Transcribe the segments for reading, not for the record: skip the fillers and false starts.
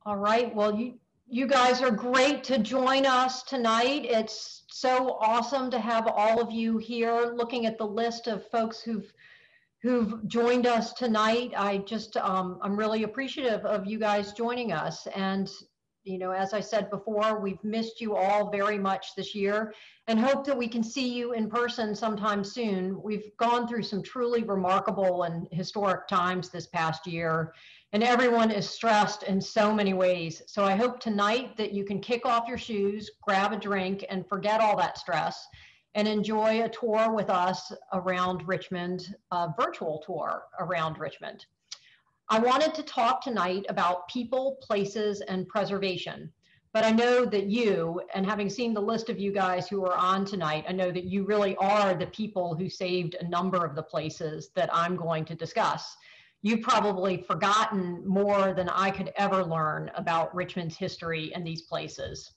All right, well, you guys are great to join us tonight. It's so awesome to have all of you here. Looking at the list of folks who've joined us tonight, I'm really appreciative of you guys joining us. And as I said before, we've missed you all very much this year and hope that we can see you in person sometime soon. We've gone through some truly remarkable and historic times this past year, and everyone is stressed in so many ways. So I hope tonight that you can kick off your shoes, grab a drink, and forget all that stress and enjoy a tour with us around Richmond, a virtual tour around Richmond. I wanted to talk tonight about people, places, and preservation. But I know that you, and having seen the list of you guys who are on tonight, I know that you really are the people who saved a number of the places that I'm going to discuss. You've probably forgotten more than I could ever learn about Richmond's history and these places.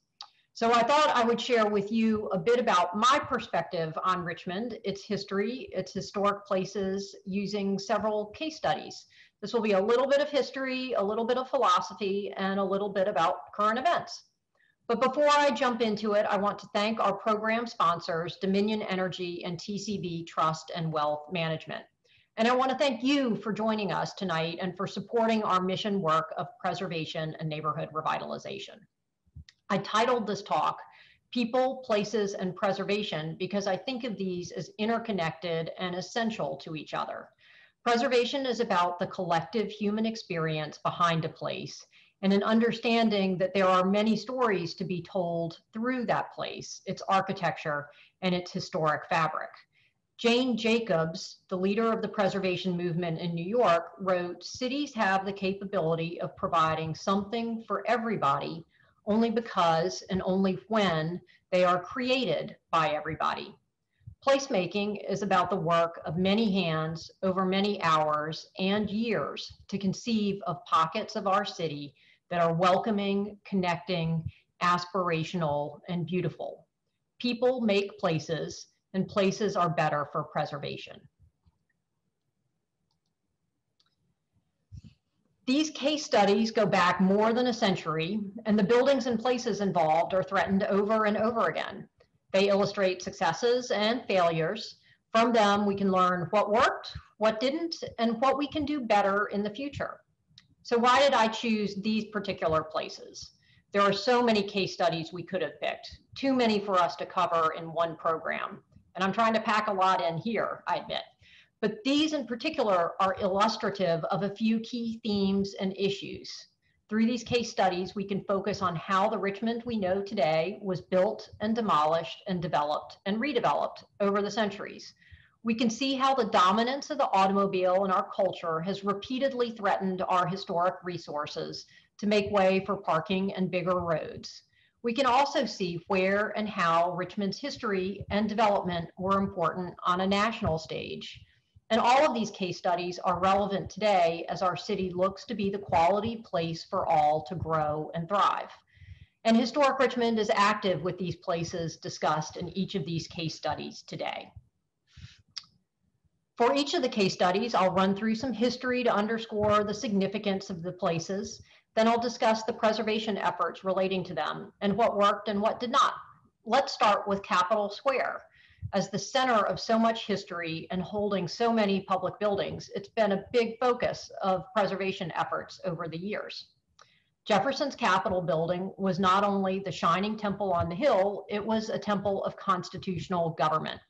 So I thought I would share with you a bit about my perspective on Richmond, its history, its historic places, using several case studies. This will be a little bit of history, a little bit of philosophy, and a little bit about current events. But before I jump into it, I want to thank our program sponsors, Dominion Energy and TCB Trust and Wealth Management. And I want to thank you for joining us tonight and for supporting our mission work of preservation and neighborhood revitalization. I titled this talk, People, Places, and Preservation, because I think of these as interconnected and essential to each other. Preservation is about the collective human experience behind a place and an understanding that there are many stories to be told through that place, its architecture, and its historic fabric. Jane Jacobs, the leader of the preservation movement in New York, wrote, "Cities have the capability of providing something for everybody only because and only when they are created by everybody." Placemaking is about the work of many hands over many hours and years to conceive of pockets of our city that are welcoming, connecting, aspirational, and beautiful. People make places, and places are better for preservation. These case studies go back more than a century, and the buildings and places involved are threatened over and over again. They illustrate successes and failures. From them, we can learn what worked, what didn't, and what we can do better in the future. So why did I choose these particular places? There are so many case studies we could have picked, too many for us to cover in one program. And I'm trying to pack a lot in here, I admit. But these in particular are illustrative of a few key themes and issues. Through these case studies, we can focus on how the Richmond we know today was built and demolished and developed and redeveloped over the centuries. We can see how the dominance of the automobile in our culture has repeatedly threatened our historic resources to make way for parking and bigger roads. We can also see where and how Richmond's history and development were important on a national stage. And all of these case studies are relevant today as our city looks to be the quality place for all to grow and thrive. And Historic Richmond is active with these places discussed in each of these case studies today. For each of the case studies, I'll run through some history to underscore the significance of the places. Then I'll discuss the preservation efforts relating to them and what worked and what did not. Let's start with Capitol Square. As the center of so much history and holding so many public buildings, it's been a big focus of preservation efforts over the years. Jefferson's Capitol building was not only the shining temple on the hill, it was a temple of constitutional government.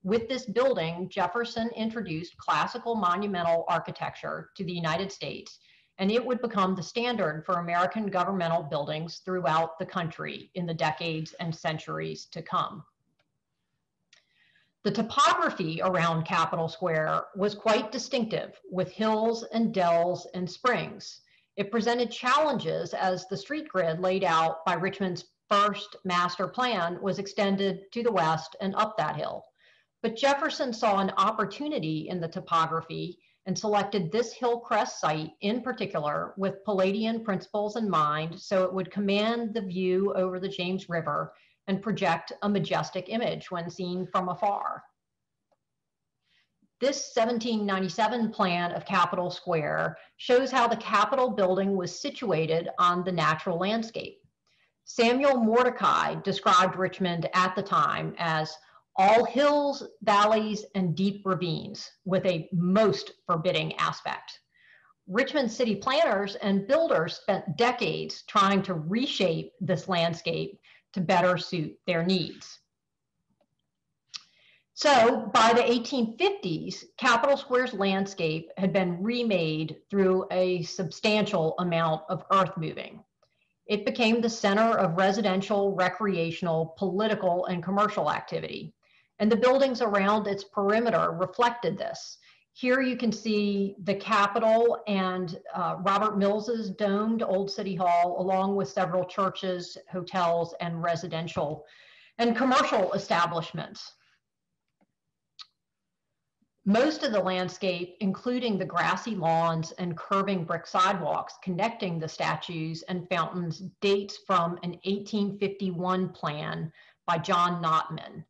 With this building, Jefferson introduced classical monumental architecture to the United States, and it would become the standard for American governmental buildings throughout the country in the decades and centuries to come. The topography around Capitol Square was quite distinctive, with hills and dells and springs. It presented challenges as the street grid laid out by Richmond's first master plan was extended to the west and up that hill. But Jefferson saw an opportunity in the topography and selected this hillcrest site in particular with Palladian principles in mind, so it would command the view over the James River and project a majestic image when seen from afar. This 1797 plan of Capitol Square shows how the Capitol building was situated on the natural landscape. Samuel Mordecai described Richmond at the time as all hills, valleys, and deep ravines with a most forbidding aspect. Richmond city planners and builders spent decades trying to reshape this landscape to better suit their needs. So by the 1850s, Capitol Square's landscape had been remade through a substantial amount of earth moving. It became the center of residential, recreational, political, and commercial activity. And the buildings around its perimeter reflected this. Here you can see the Capitol and Robert Mills's domed Old City Hall, along with several churches, hotels, and residential and commercial establishments. Most of the landscape, including the grassy lawns and curving brick sidewalks connecting the statues and fountains, dates from an 1851 plan by John Notman.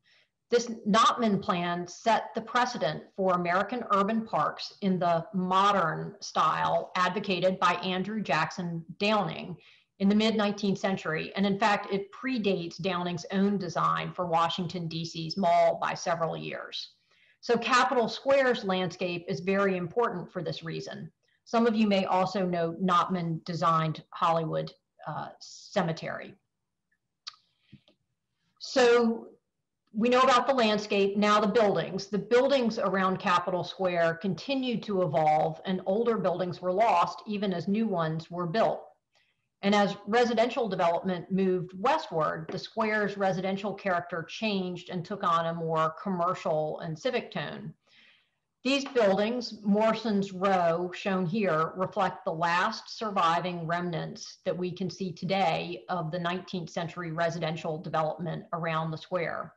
This Notman plan set the precedent for American urban parks in the modern style advocated by Andrew Jackson Downing in the mid-19th century. And in fact, it predates Downing's own design for Washington, D.C.'s mall by several years. So Capitol Square's landscape is very important for this reason. Some of you may also know Notman designed Hollywood Cemetery. So we know about the landscape, now the buildings. The buildings around Capitol Square continued to evolve, and older buildings were lost even as new ones were built. And as residential development moved westward, the square's residential character changed and took on a more commercial and civic tone. These buildings, Morrison's Row, shown here, reflect the last surviving remnants that we can see today of the 19th century residential development around the square.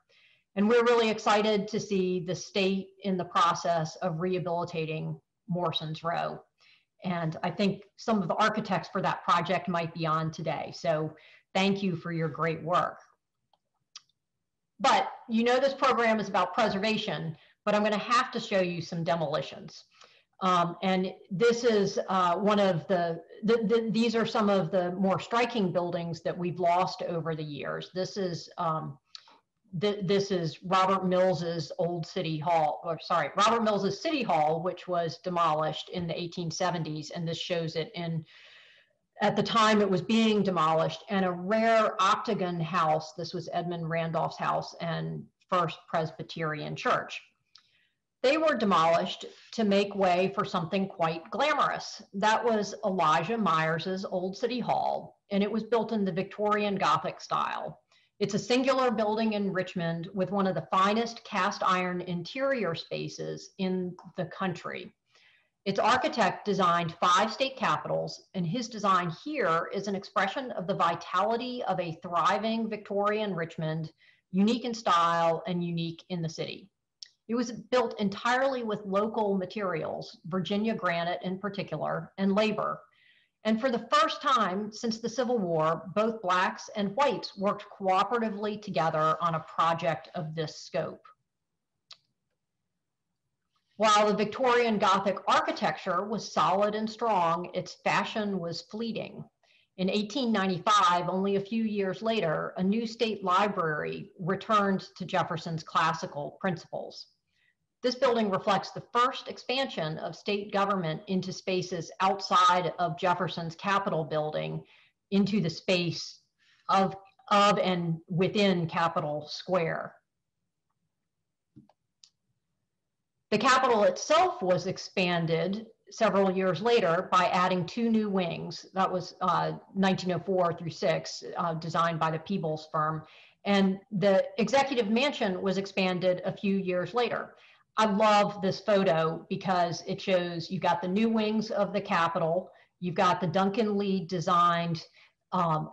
And we're really excited to see the state in the process of rehabilitating Morrison's Row. And I think some of the architects for that project might be on today. So thank you for your great work. But you know this program is about preservation, but I'm going to have to show you some demolitions. And this is one of these are some of the more striking buildings that we've lost over the years. This is Robert Mills's Old City Hall, or sorry, Robert Mills's City Hall, which was demolished in the 1870s. And this shows it at the time it was being demolished, and a rare octagon house. This was Edmund Randolph's house and First Presbyterian Church. They were demolished to make way for something quite glamorous. That was Elijah Myers's Old City Hall, and it was built in the Victorian Gothic style. It's a singular building in Richmond with one of the finest cast iron interior spaces in the country. Its architect designed 5 state capitals, and his design here is an expression of the vitality of a thriving Victorian Richmond, unique in style and unique in the city. It was built entirely with local materials, Virginia granite in particular, and labor. And for the first time since the Civil War, both Blacks and whites worked cooperatively together on a project of this scope. While the Victorian Gothic architecture was solid and strong, its fashion was fleeting. In 1895, only a few years later, a new state library returned to Jefferson's classical principles. This building reflects the first expansion of state government into spaces outside of Jefferson's Capitol building into the space of and within Capitol Square. The Capitol itself was expanded several years later by adding 2 new wings. That was 1904 through 6, designed by the Peebles firm. And the Executive Mansion was expanded a few years later. I love this photo because it shows you got the new wings of the Capitol, you've got the Duncan Lee designed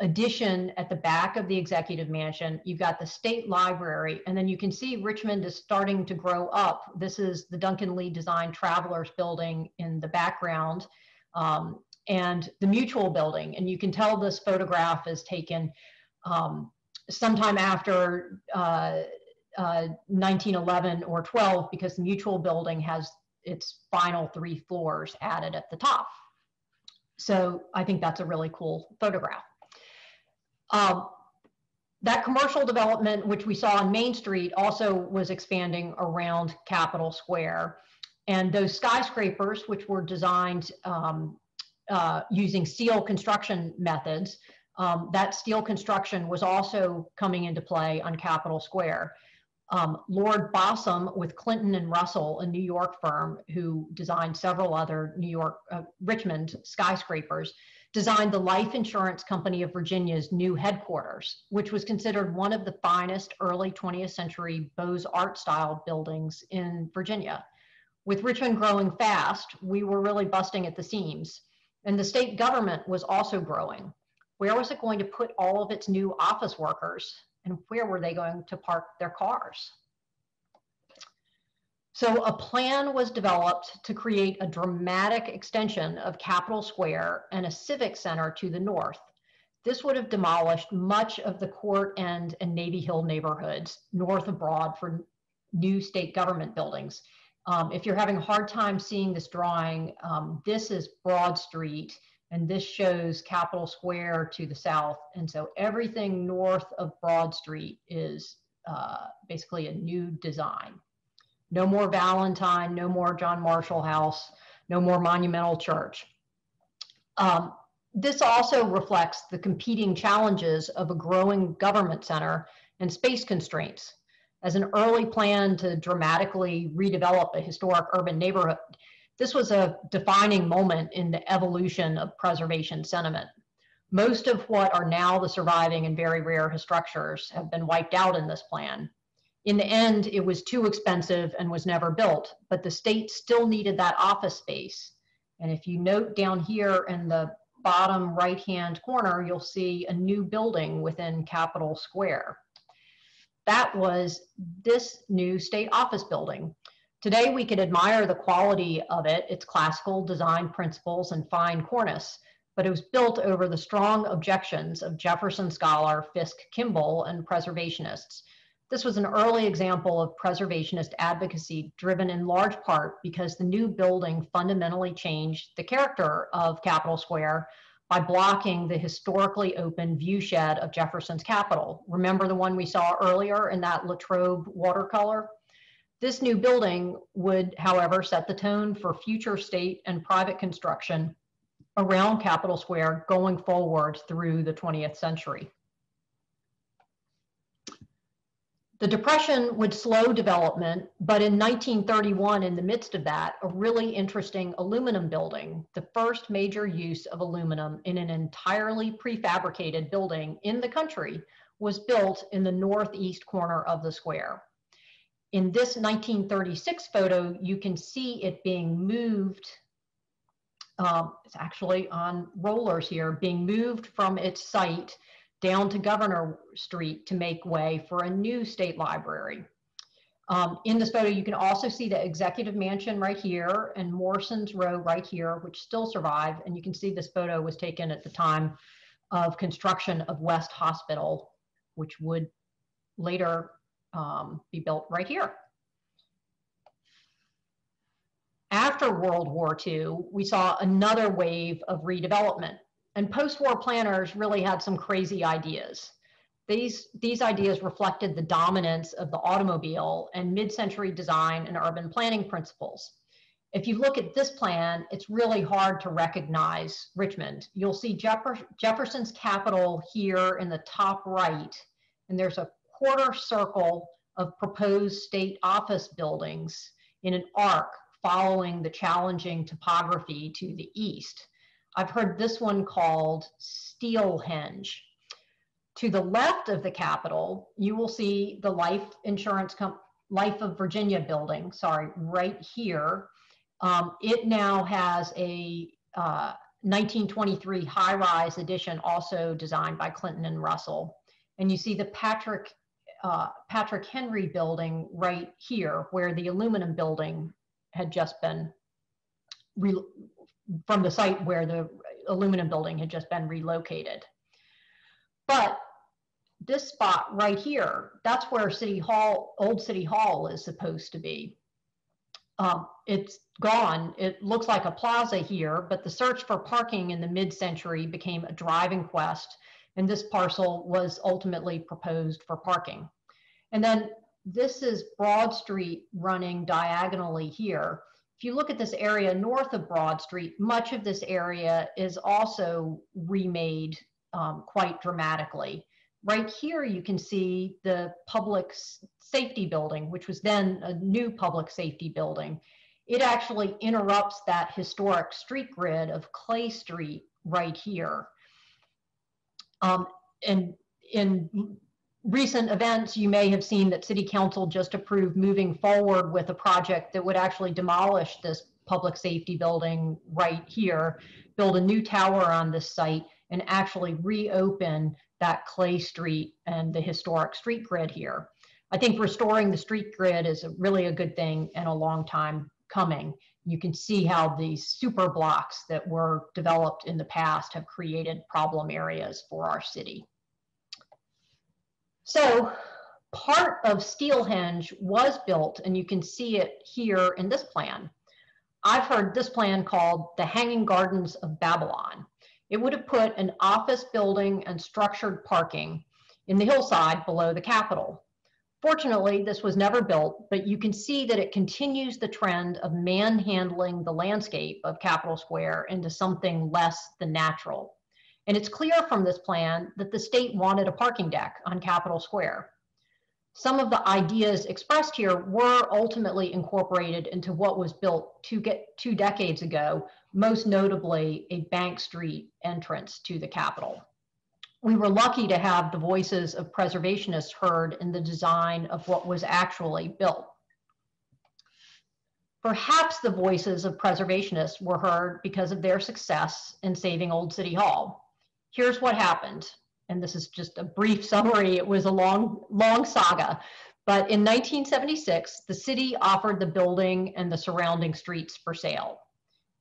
addition at the back of the Executive Mansion, you've got the State Library, and then you can see Richmond is starting to grow up. This is the Duncan Lee designed Travelers Building in the background, and the Mutual Building. And you can tell this photograph is taken sometime after 1911 or 12 because the Mutual building has its final 3 floors added at the top. So I think that's a really cool photograph. That commercial development, which we saw on Main Street, also was expanding around Capitol Square. And those skyscrapers, which were designed using steel construction methods, that steel construction was also coming into play on Capitol Square. Lord Bossum with Clinton and Russell, a New York firm who designed several other Richmond skyscrapers, designed the Life Insurance Company of Virginia's new headquarters, which was considered one of the finest early 20th century Beaux-Arts style buildings in Virginia. With Richmond growing fast, we were really busting at the seams, and the state government was also growing. Where was it going to put all of its new office workers, and where were they going to park their cars? So a plan was developed to create a dramatic extension of Capitol Square and a civic center to the north. This would have demolished much of the Court End and Navy Hill neighborhoods north of Broad for new state government buildings. If you're having a hard time seeing this drawing, this is Broad Street, and this shows Capitol Square to the south. And so everything north of Broad Street is basically a new design. No more Valentine, no more John Marshall House, no more Monumental Church. This also reflects the competing challenges of a growing government center and space constraints. As an early plan to dramatically redevelop a historic urban neighborhood, this was a defining moment in the evolution of preservation sentiment. Most of what are now the surviving and very rare structures have been wiped out in this plan. In the end, it was too expensive and was never built, but the state still needed that office space. And if you note down here in the bottom right-hand corner, you'll see a new building within Capitol Square. That was this new state office building. Today, we could admire the quality of it, its classical design principles and fine cornice, but it was built over the strong objections of Jefferson scholar Fisk Kimball and preservationists. This was an early example of preservationist advocacy driven in large part because the new building fundamentally changed the character of Capitol Square by blocking the historically open viewshed of Jefferson's Capitol. Remember the one we saw earlier in that Latrobe watercolor? This new building would, however, set the tone for future state and private construction around Capitol Square going forward through the 20th century. The Depression would slow development, but in 1931, in the midst of that, a really interesting aluminum building, the first major use of aluminum in an entirely prefabricated building in the country, was built in the northeast corner of the square. In this 1936 photo, you can see it being moved, it's actually on rollers here, being moved from its site down to Governor Street to make way for a new state library. In this photo, you can also see the Executive Mansion right here and Morrison's Row right here, which still survive. And you can see this photo was taken at the time of construction of West Hospital, which would later be built right here. After World War II, we saw another wave of redevelopment. And post-war planners really had some crazy ideas. These ideas reflected the dominance of the automobile and mid-century design and urban planning principles. If you look at this plan, it's really hard to recognize Richmond. You'll see Jefferson's Capitol here in the top right, and there's a quarter circle of proposed state office buildings in an arc following the challenging topography to the east. I've heard this one called Steelhenge. To the left of the Capitol, you will see the Life of Virginia building, right here. It now has a 1923 high-rise addition also designed by Clinton and Russell. And you see the Patrick Henry building right here, where the aluminum building had just been from the site where the aluminum building had just been relocated. But this spot right here, that's where City Hall, old City Hall is supposed to be. It's gone. It looks like a plaza here, but the search for parking in the mid-century became a driving quest, and this parcel was ultimately proposed for parking. And then this is Broad Street running diagonally here. If you look at this area north of Broad Street, much of this area is also remade quite dramatically. Right here, you can see the public safety building, which was then a new public safety building. It actually interrupts that historic street grid of Clay Street right here. And in recent events, you may have seen that City Council just approved moving forward with a project that would actually demolish this public safety building right here, build a new tower on this site, and actually reopen that Clay Street and the historic street grid here. I think restoring the street grid is really a good thing and a long time coming. You can see how these super blocks that were developed in the past have created problem areas for our city. So part of Steelhenge was built, and you can see it here in this plan. I've heard this plan called the Hanging Gardens of Babylon. It would have put an office building and structured parking in the hillside below the Capitol. Fortunately, this was never built, but you can see that it continues the trend of manhandling the landscape of Capitol Square into something less than natural. And it's clear from this plan that the state wanted a parking deck on Capitol Square. Some of the ideas expressed here were ultimately incorporated into what was built two decades ago, most notably a Bank Street entrance to the Capitol. We were lucky to have the voices of preservationists heard in the design of what was actually built. Perhaps the voices of preservationists were heard because of their success in saving Old City Hall. Here's what happened. And this is just a brief summary. It was a long saga. But in 1976, the city offered the building and the surrounding streets for sale.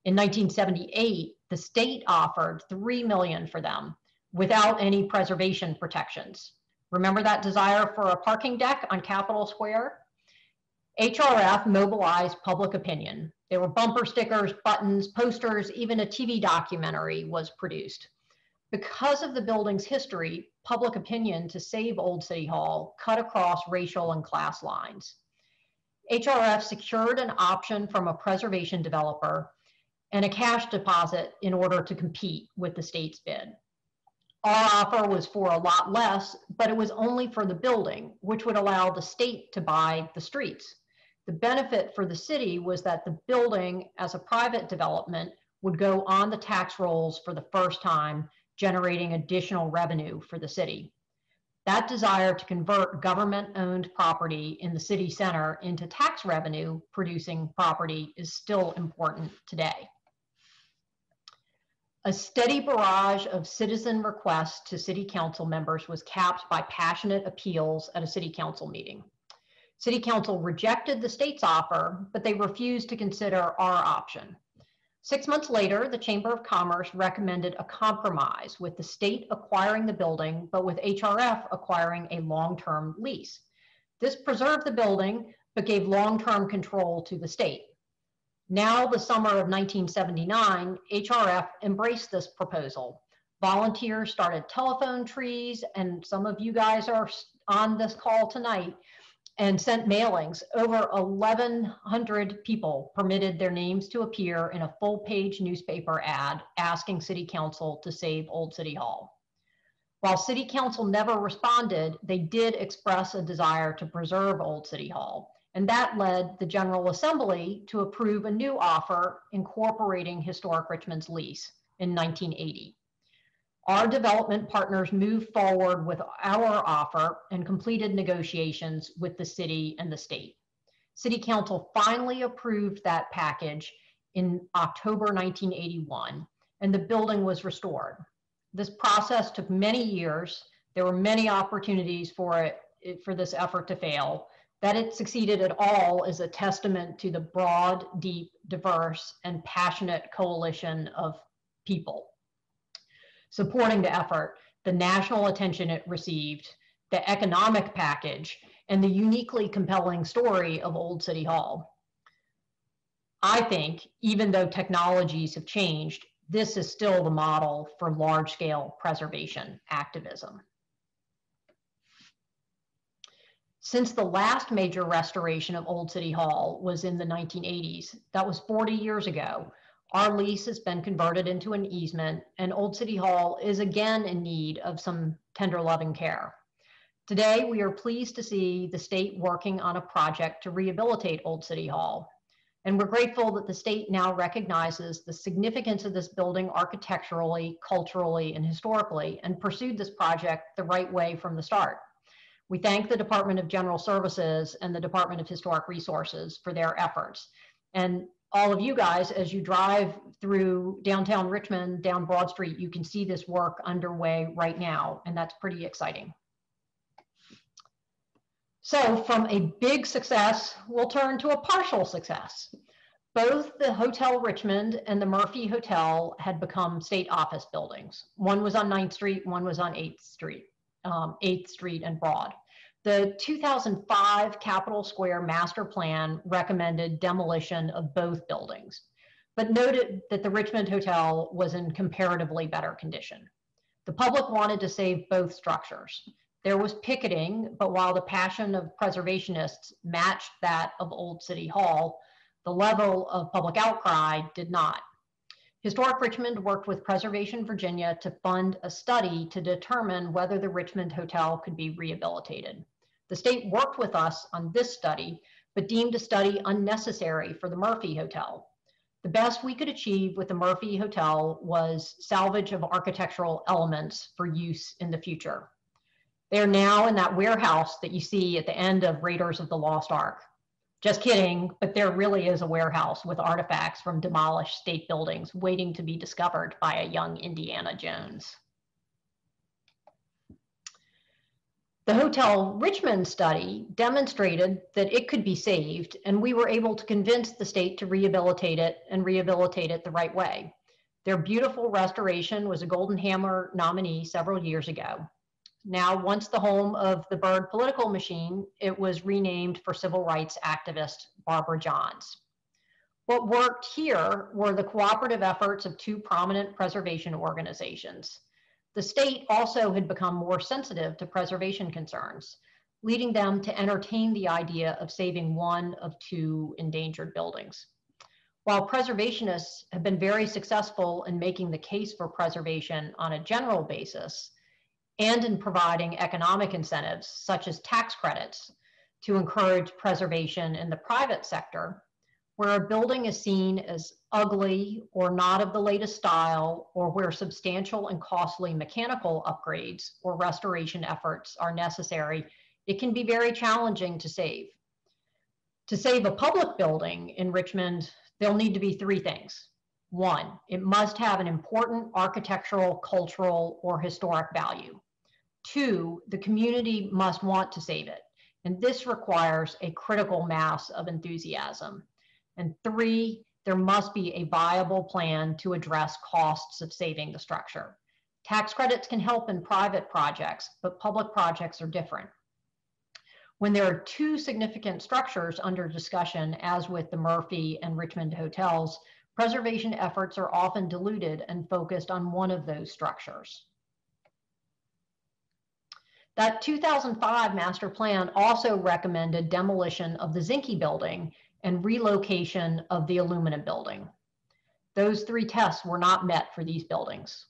In 1978, the state offered $3 million for them without any preservation protections. Remember that desire for a parking deck on Capitol Square? HRF mobilized public opinion. There were bumper stickers, buttons, posters, even a TV documentary was produced. Because of the building's history, public opinion to save Old City Hall cut across racial and class lines. HRF secured an option from a preservation developer and a cash deposit in order to compete with the state's bid. Our offer was for a lot less, but it was only for the building, which would allow the state to buy the streets. The benefit for the city was that the building, as a private development, would go on the tax rolls for the first time, generating additional revenue for the city. That desire to convert government-owned property in the city center into tax revenue producing property is still important today. A steady barrage of citizen requests to city council members was capped by passionate appeals at a city council meeting. City council rejected the state's offer, but they refused to consider our option. 6 months later, the Chamber of Commerce recommended a compromise with the state acquiring the building, but with HRF acquiring a long-term lease. This preserved the building, but gave long-term control to the state. Now, the summer of 1979, HRF embraced this proposal. Volunteers started telephone trees, and some of you guys are on this call tonight, and sent mailings. Over 1,100 people permitted their names to appear in a full-page newspaper ad asking City Council to save Old City Hall. While City Council never responded, they did express a desire to preserve Old City Hall, and that led the General Assembly to approve a new offer incorporating Historic Richmond's lease in 1980. Our development partners moved forward with our offer and completed negotiations with the city and the state. City Council finally approved that package in October 1981, and the building was restored. This process took many years. There were many opportunities for this effort to fail. That it succeeded at all is a testament to the broad, deep, diverse, and passionate coalition of people supporting the effort, the national attention it received, the economic package, and the uniquely compelling story of Old City Hall. I think, even though technologies have changed, this is still the model for large-scale preservation activism. Since the last major restoration of Old City Hall was in the 1980s, that was 40 years ago, our lease has been converted into an easement, and Old City Hall is again in need of some tender loving care. Today, we are pleased to see the state working on a project to rehabilitate Old City Hall. And we're grateful that the state now recognizes the significance of this building architecturally, culturally, and historically, and pursued this project the right way from the start. We thank the Department of General Services and the Department of Historic Resources for their efforts. And all of you guys, as you drive through downtown Richmond, down Broad Street, you can see this work underway right now, and that's pretty exciting. So from a big success, we'll turn to a partial success. Both the Hotel Richmond and the Murphy Hotel had become state office buildings. One was on 9th Street, one was on 8th Street, 8th Street and Broad. The 2005 Capitol Square Master Plan recommended demolition of both buildings, but noted that the Richmond Hotel was in comparatively better condition. The public wanted to save both structures. There was picketing, but while the passion of preservationists matched that of Old City Hall, the level of public outcry did not. Historic Richmond worked with Preservation Virginia to fund a study to determine whether the Richmond Hotel could be rehabilitated. The state worked with us on this study, but deemed a study unnecessary for the Murphy Hotel. The best we could achieve with the Murphy Hotel was salvage of architectural elements for use in the future. They're now in that warehouse that you see at the end of Raiders of the Lost Ark. Just kidding, but there really is a warehouse with artifacts from demolished state buildings waiting to be discovered by a young Indiana Jones. The Hotel Richmond study demonstrated that it could be saved, and we were able to convince the state to rehabilitate it and rehabilitate it the right way. Their beautiful restoration was a Golden Hammer nominee several years ago. Now, once the home of the Byrd political machine, it was renamed for civil rights activist Barbara Johns. What worked here were the cooperative efforts of two prominent preservation organizations. The state also had become more sensitive to preservation concerns, leading them to entertain the idea of saving one of two endangered buildings. While preservationists have been very successful in making the case for preservation on a general basis, and in providing economic incentives, such as tax credits, to encourage preservation in the private sector, where a building is seen as ugly or not of the latest style, or where substantial and costly mechanical upgrades or restoration efforts are necessary, it can be very challenging to save. To save a public building in Richmond, there'll need to be three things. One, it must have an important architectural, cultural, or historic value. Two, the community must want to save it, and this requires a critical mass of enthusiasm. And three, there must be a viable plan to address costs of saving the structure. Tax credits can help in private projects, but public projects are different. When there are two significant structures under discussion, as with the Murphy and Richmond hotels, preservation efforts are often diluted and focused on one of those structures. That 2005 master plan also recommended demolition of the Zinke building and relocation of the aluminum building. Those three tests were not met for these buildings.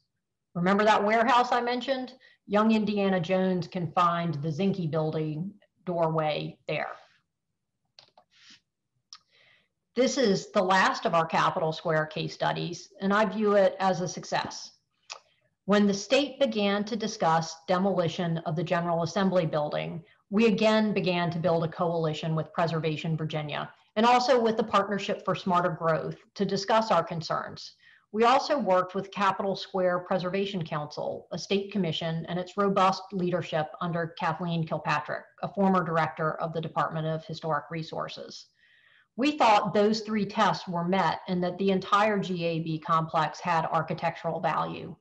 Remember that warehouse I mentioned? Young Indiana Jones can find the Zinke building doorway there. This is the last of our Capitol Square case studies, and I view it as a success. When the state began to discuss demolition of the General Assembly building, we again began to build a coalition with Preservation Virginia and also with the Partnership for Smarter Growth to discuss our concerns. We also worked with Capitol Square Preservation Council, a state commission, and its robust leadership under Kathleen Kilpatrick, a former director of the Department of Historic Resources. We thought those three tests were met and that the entire GAB complex had architectural value.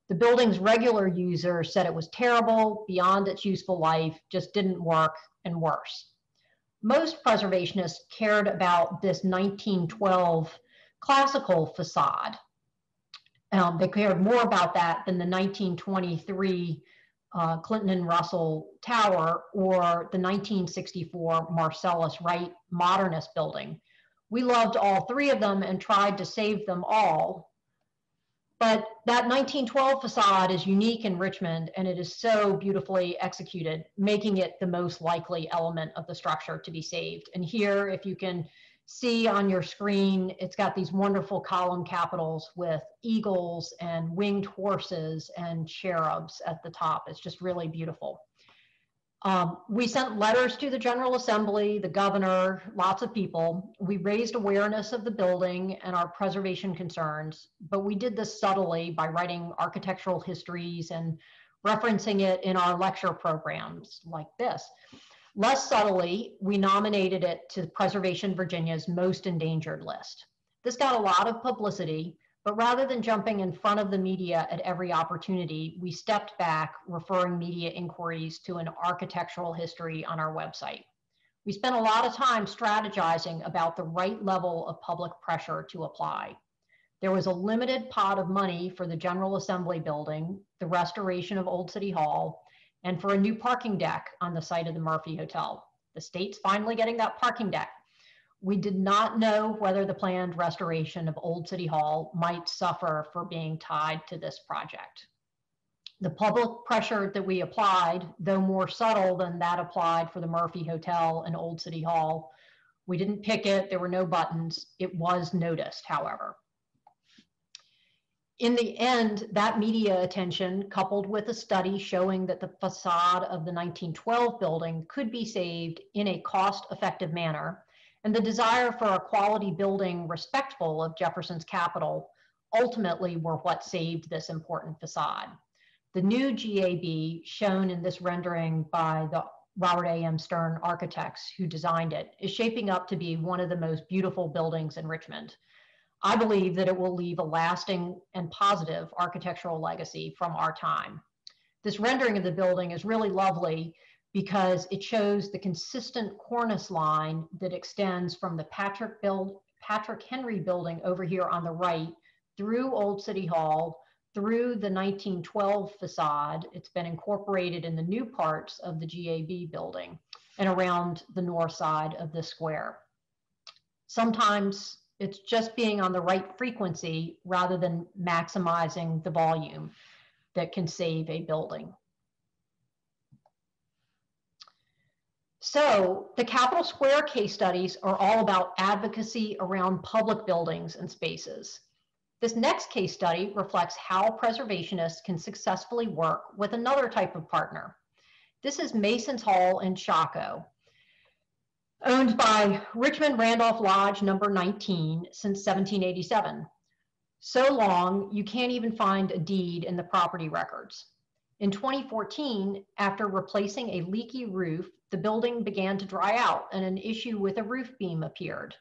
The building's regular users said it was terrible, beyond its useful life, just didn't work, and worse. Most preservationists cared about this 1912 classical facade. They cared more about that than the 1923 Clinton and Russell Tower or the 1964 Marcellus Wright modernist building. We loved all three of them and tried to save them all. But that 1912 facade is unique in Richmond, and it is so beautifully executed, making it the most likely element of the structure to be saved. And here, if you can see on your screen, it's got these wonderful column capitals with eagles and winged horses and cherubs at the top. It's just really beautiful. We sent letters to the General Assembly, the governor, lots of people. We raised awareness of the building and our preservation concerns, but we did this subtly by writing architectural histories and referencing it in our lecture programs like this. Less subtly, we nominated it to Preservation Virginia's Most Endangered list. This got a lot of publicity, but rather than jumping in front of the media at every opportunity, we stepped back, referring media inquiries to an architectural history on our website. We spent a lot of time strategizing about the right level of public pressure to apply. There was a limited pot of money for the General Assembly building, the restoration of Old City Hall, and for a new parking deck on the site of the Murphy Hotel. The state's finally getting that parking deck. We did not know whether the planned restoration of Old City Hall might suffer for being tied to this project. The public pressure that we applied, though more subtle than that applied for the Murphy Hotel and Old City Hall, we didn't pick it, there were no buttons. It was noticed, however. In the end, that media attention, coupled with a study showing that the facade of the 1912 building could be saved in a cost-effective manner, and the desire for a quality building respectful of Jefferson's capital, ultimately were what saved this important facade. The new GAB, shown in this rendering by the Robert A.M. Stern architects who designed it, is shaping up to be one of the most beautiful buildings in Richmond. I believe that it will leave a lasting and positive architectural legacy from our time. This rendering of the building is really lovely because it shows the consistent cornice line that extends from the Patrick Henry building over here on the right through Old City Hall, through the 1912 facade. It's been incorporated in the new parts of the GAB building and around the north side of the square. Sometimes it's just being on the right frequency rather than maximizing the volume that can save a building. So the Capitol Square case studies are all about advocacy around public buildings and spaces. This next case study reflects how preservationists can successfully work with another type of partner. This is Mason's Hall in Chaco, owned by Richmond Randolph Lodge number 19 since 1787. So long, you can't even find a deed in the property records. In 2014, after replacing a leaky roof, the building began to dry out and an issue with a roof beam appeared.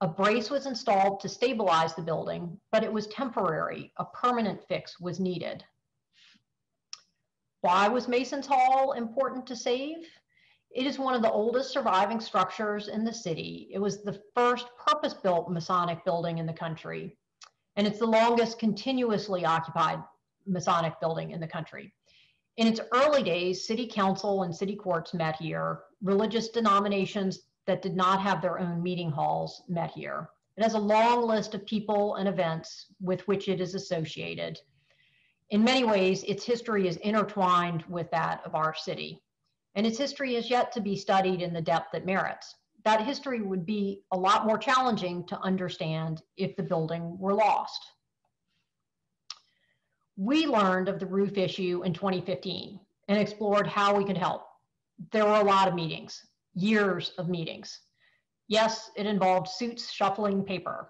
A brace was installed to stabilize the building, but it was temporary. A permanent fix was needed. Why was Mason's Hall important to save? It is one of the oldest surviving structures in the city. It was the first purpose-built Masonic building in the country, and it's the longest continuously occupied Masonic building in the country. In its early days, city council and city courts met here. Religious denominations that did not have their own meeting halls met here. It has a long list of people and events with which it is associated. In many ways, its history is intertwined with that of our city. And its history is yet to be studied in the depth it merits. That history would be a lot more challenging to understand if the building were lost. We learned of the roof issue in 2015 and explored how we could help. There were a lot of meetings, years of meetings. Yes, it involved suits shuffling paper,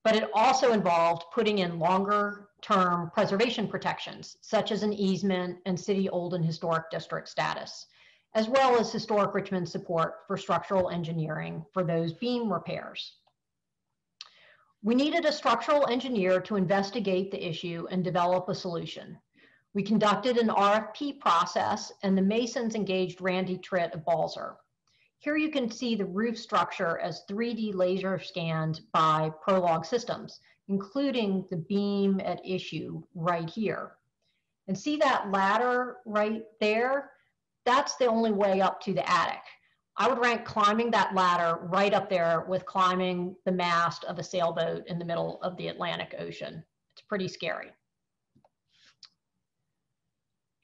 but it also involved putting in longer-term preservation protections, such as an easement and city old and historic district status, as well as Historic Richmond support for structural engineering for those beam repairs. We needed a structural engineer to investigate the issue and develop a solution. We conducted an RFP process, and the masons engaged Randy Tritt of Balzer. Here you can see the roof structure as 3D laser scanned by Prolog Systems, including the beam at issue right here. And see that ladder right there? That's the only way up to the attic. I would rank climbing that ladder right up there with climbing the mast of a sailboat in the middle of the Atlantic Ocean. It's pretty scary.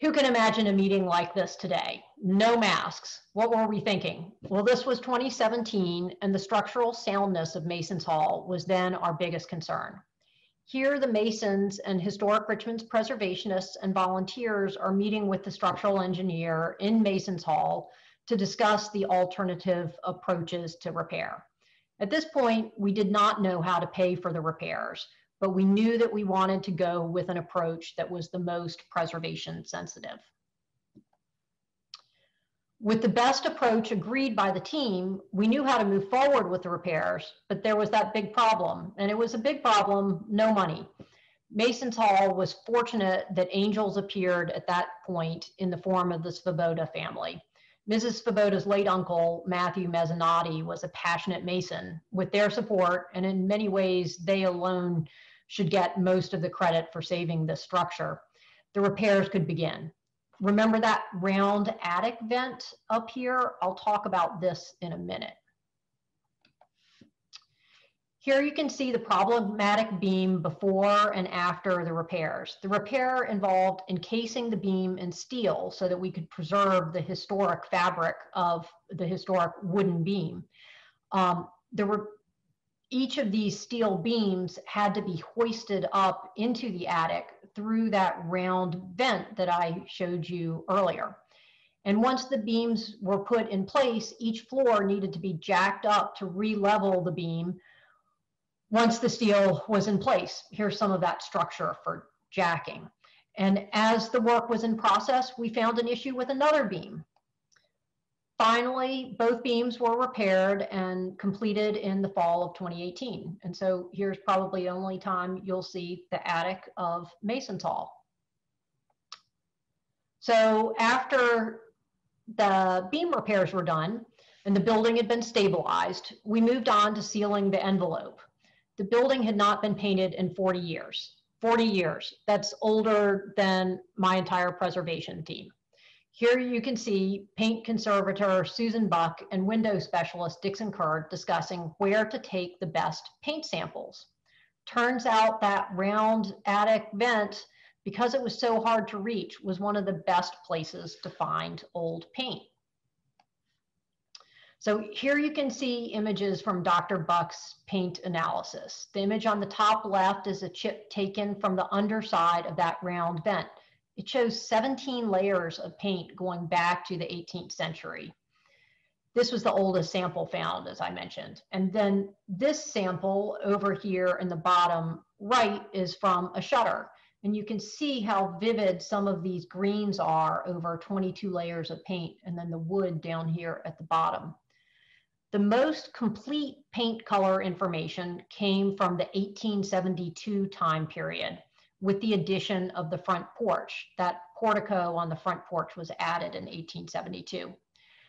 Who can imagine a meeting like this today? No masks. What were we thinking? Well, this was 2017, and the structural soundness of Masons Hall was then our biggest concern. Here, the Masons and Historic Richmond's preservationists and volunteers are meeting with the structural engineer in Masons Hall to discuss the alternative approaches to repair. At this point, we did not know how to pay for the repairs, but we knew that we wanted to go with an approach that was the most preservation sensitive. With the best approach agreed by the team, we knew how to move forward with the repairs, but there was that big problem, and it was a big problem, no money. Masons Hall was fortunate that angels appeared at that point in the form of the Svoboda family. Mrs. Svoboda's late uncle, Matthew Mezzanotte, was a passionate Mason. With their support, and in many ways, they alone should get most of the credit for saving this structure, the repairs could begin. Remember that round attic vent up here? I'll talk about this in a minute. Here you can see the problematic beam before and after the repairs. The repair involved encasing the beam in steel so that we could preserve the historic fabric of the historic wooden beam. Each of these steel beams had to be hoisted up into the attic through that round vent that I showed you earlier. And once the beams were put in place, each floor needed to be jacked up to re-level the beam once the steel was in place. Here's some of that structure for jacking. And as the work was in process, we found an issue with another beam. Finally, both beams were repaired and completed in the fall of 2018. And so here's probably the only time you'll see the attic of Masons Hall. So after the beam repairs were done and the building had been stabilized, we moved on to sealing the envelope. The building had not been painted in 40 years. 40 years, that's older than my entire preservation team. Here you can see paint conservator Susan Buck and window specialist Dixon Kerr discussing where to take the best paint samples. Turns out that round attic vent, because it was so hard to reach, was one of the best places to find old paint. So here you can see images from Dr. Buck's paint analysis. The image on the top left is a chip taken from the underside of that round vent. It shows 17 layers of paint going back to the 18th century. This was the oldest sample found, as I mentioned. And then this sample over here in the bottom right is from a shutter. And you can see how vivid some of these greens are over 22 layers of paint, and then the wood down here at the bottom. The most complete paint color information came from the 1872 time period, with the addition of the front porch. That portico on the front porch was added in 1872.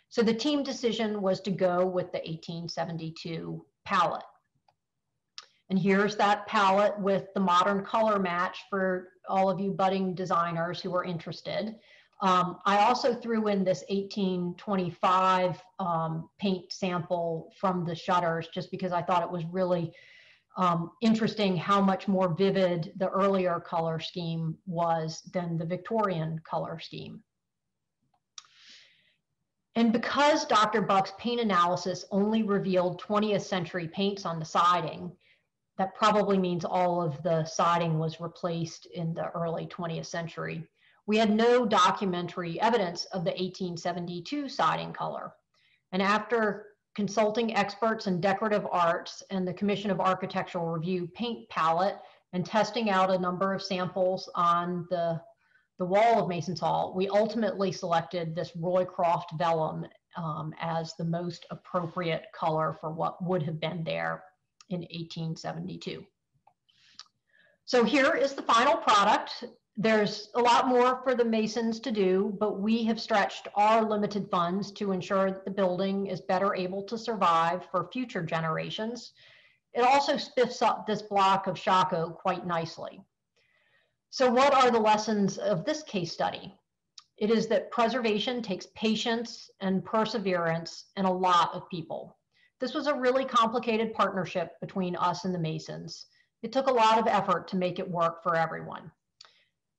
So the team decision was to go with the 1872 palette. And here's that palette with the modern color match for all of you budding designers who are interested. I also threw in this 1825 paint sample from the shutters just because I thought it was really interesting how much more vivid the earlier color scheme was than the Victorian color scheme. And because Dr. Buck's paint analysis only revealed 20th century paints on the siding, that probably means all of the siding was replaced in the early 20th century. We had no documentary evidence of the 1872 siding color. And after consulting experts in decorative arts and the Commission of Architectural Review paint palette and testing out a number of samples on the wall of Masons Hall, we ultimately selected this Roycroft vellum as the most appropriate color for what would have been there in 1872. So here is the final product. There's a lot more for the Masons to do, but we have stretched our limited funds to ensure that the building is better able to survive for future generations. It also spiffs up this block of Chaco quite nicely. So what are the lessons of this case study? It is that preservation takes patience and perseverance and a lot of people. This was a really complicated partnership between us and the Masons. It took a lot of effort to make it work for everyone.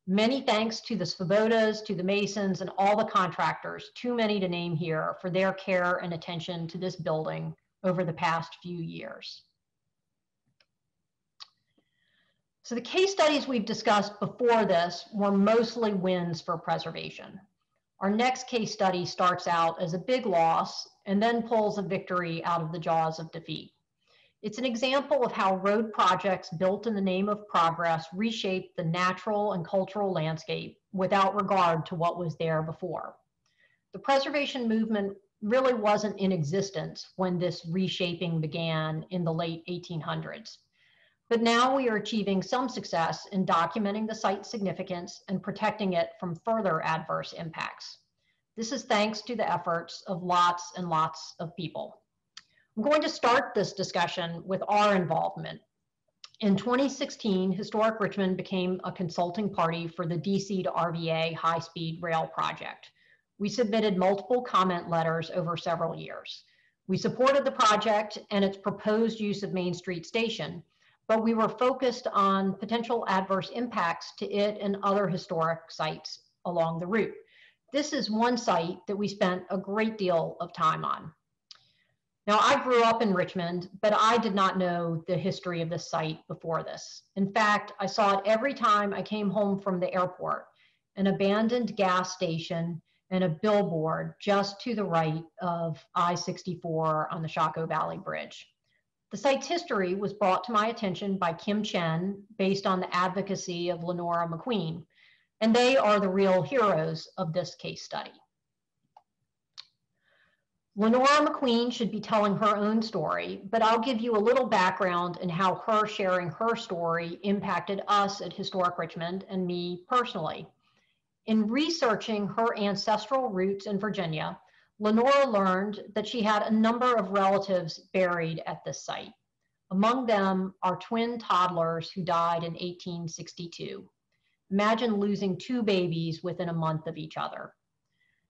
Many thanks to the Svobodas, to the Masons, and all the contractors, too many to name here, for their care and attention to this building over the past few years. So the case studies we've discussed before this were mostly wins for preservation. Our next case study starts out as a big loss and then pulls a victory out of the jaws of defeat. It's an example of how road projects built in the name of progress reshape the natural and cultural landscape without regard to what was there before. The preservation movement really wasn't in existence when this reshaping began in the late 1800s. But now we are achieving some success in documenting the site's significance and protecting it from further adverse impacts. This is thanks to the efforts of lots and lots of people. I'm going to start this discussion with our involvement. In 2016, Historic Richmond became a consulting party for the DC to RVA high-speed rail project. We submitted multiple comment letters over several years. We supported the project and its proposed use of Main Street Station, but we were focused on potential adverse impacts to it and other historic sites along the route. This is one site that we spent a great deal of time on. Now, I grew up in Richmond, but I did not know the history of this site before this. In fact, I saw it every time I came home from the airport, an abandoned gas station and a billboard just to the right of I-64 on the Chaco Valley Bridge. The site's history was brought to my attention by Kim Chen based on the advocacy of Lenora Mcqueen, and they are the real heroes of this case study. Lenora Mcqueen should be telling her own story, but I'll give you a little background in how her sharing her story impacted us at Historic Richmond and me personally. In researching her ancestral roots in Virginia, Lenora learned that she had a number of relatives buried at this site. Among them are twin toddlers who died in 1862. Imagine losing two babies within a month of each other.